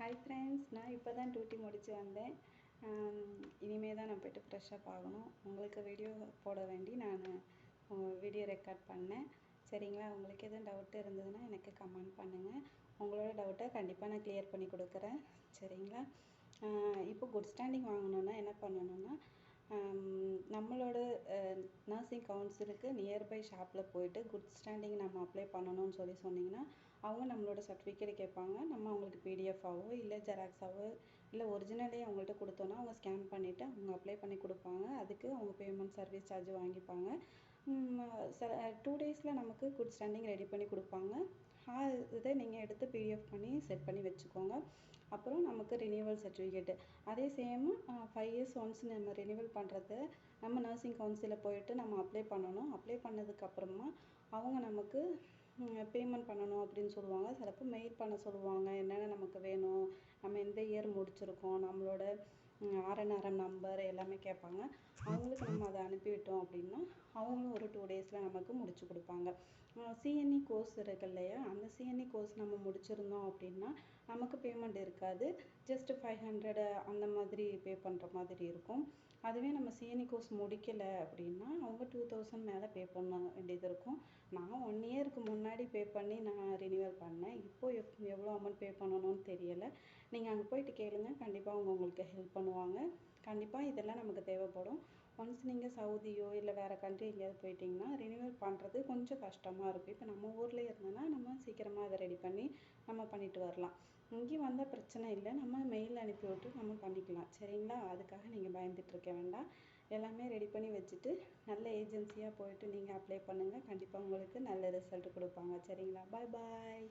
Hi friends, நான் இப்போ தான் டியூட்டி முடித்து வந்தேன். இனிமே தான் நான் போய்ட்டு ஃப்ரெஷ்ஷப் ஆகணும். உங்களுக்கு வீடியோ போட வேண்டி நான் வீடியோ ரெக்கார்ட் பண்ணேன். சரிங்களா? உங்களுக்கு எதுவும் டவுட் இருந்ததுன்னா எனக்கு கமெண்ட் பண்ணுங்கள். உங்களோட டவுட்டை கண்டிப்பாக நான் கிளியர் பண்ணி கொடுக்குறேன். சரிங்களா? இப்போ குட் ஸ்டாண்டிங் வாங்கணுன்னா என்ன பண்ணணுன்னா, நம்மளோட நர்சிங் கவுன்சிலுக்கு நியர்பை ஷாப்பில் போயிட்டு குட் ஸ்டாண்டிங் நம்ம அப்ளை பண்ணணும்னு சொன்னீங்கன்னா அவங்க நம்மளோட சர்டிஃபிகேட் கேட்பாங்க. நம்ம அவங்களுக்கு பிடிஎஃபாவோ இல்லை ஜெராக்ஸாவோ இல்லை ஒரிஜினலே அவங்கள்ட்ட கொடுத்தோன்னா அவங்க ஸ்கேன் பண்ணிவிட்டு அவங்க அப்ளை பண்ணி கொடுப்பாங்க. அதுக்கு அவங்க பேமெண்ட் சர்வீஸ் சார்ஜ் வாங்கிப்பாங்க. 2 டேஸில் நமக்கு குட் ஸ்டாண்டிங் ரெடி பண்ணி கொடுப்பாங்க. இதை நீங்கள் எடுத்து பிடிஎஃப் பண்ணி செட் பண்ணி வச்சுக்கோங்க. அப்புறம் நமக்கு ரினியூவல் சர்டிஃபிகேட்டு அதே சேம் 5 இயர்ஸ் ஒன்ஸ் நம்ம ரினியூவல் பண்ணுறது நம்ம நர்சிங் கவுன்சிலில் போயிட்டு நம்ம அப்ளை பண்ணணும். அப்ளை பண்ணதுக்கப்புறமா அவங்க நமக்கு பேமெண்ட் பண்ணணும் அப்படின்னு சொல்லுவாங்க. சிலப்போ மெயில் பண்ண சொல்லுவாங்க, என்னென்ன நமக்கு வேணும், நம்ம எந்த இயர் முடிச்சிருக்கோம், நம்மளோட ஆர்என்ஆர்எம் நம்பர் எல்லாமே கேட்பாங்க. அவங்களுக்கு நம்ம அதை அனுப்பிவிட்டோம் அப்படின்னா அவங்களும் ஒரு 2 டேஸில் நமக்கு முடிச்சு கொடுப்பாங்க. சிஎன்இ கோர்ஸ் இருக்கு இல்லையா, அந்த சிஎன்இ கோர்ஸ் நம்ம முடிச்சிருந்தோம் அப்படின்னா நமக்கு பேமெண்ட் இருக்காது. ஜஸ்ட் 500 அந்த மாதிரி பே பண்ணுற மாதிரி இருக்கும். அதுவே நம்ம சிஎன்இ கோர்ஸ் முடிக்கலை அப்படின்னா அவங்க 2000 மேலே பே பண்ண வேண்டியது இருக்கும். நான் 1 இயருக்கு முன்னாடி பே பண்ணி நான் ரினியூவல் பண்ணேன். இப்போது எவ்வளோ அமௌண்ட் பே பண்ணணும்னு தெரியலை. நீங்கள் அங்கே போயிட்டு கேளுங்க, கண்டிப்பாக அவங்க உங்களுக்கு ஹெல்ப் பண்ணுவாங்க. கண்டிப்பாக இதெல்லாம் நமக்கு தேவைப்படும். ஒன்ஸ் நீங்கள் சவுதியோ இல்லை வேறு கண்ட்ரி எங்கேயாவது போயிட்டிங்கன்னா ரினியூவல் பண்ணுறது கொஞ்சம் கஷ்டமாக இருக்கும். இப்போ நம்ம ஊரில் இருந்தோன்னா நம்ம சீக்கிரமாக அதை ரெடி பண்ணி நம்ம பண்ணிட்டு வரலாம். இங்கேயும் வந்தால் பிரச்சனை இல்லை, நம்ம மெயில் அனுப்பி விட்டு நம்ம பண்ணிக்கலாம். சரிங்களா? அதுக்காக நீங்கள் பயந்துட்டு இருக்க வேண்டாம். எல்லாமே ரெடி பண்ணி வச்சுட்டு நல்ல ஏஜென்சியாக போயிட்டு நீங்கள் அப்ளை பண்ணுங்கள். கண்டிப்பாக உங்களுக்கு நல்ல ரிசல்ட் கொடுப்பாங்க. சரிங்களா? பாய் பாய்.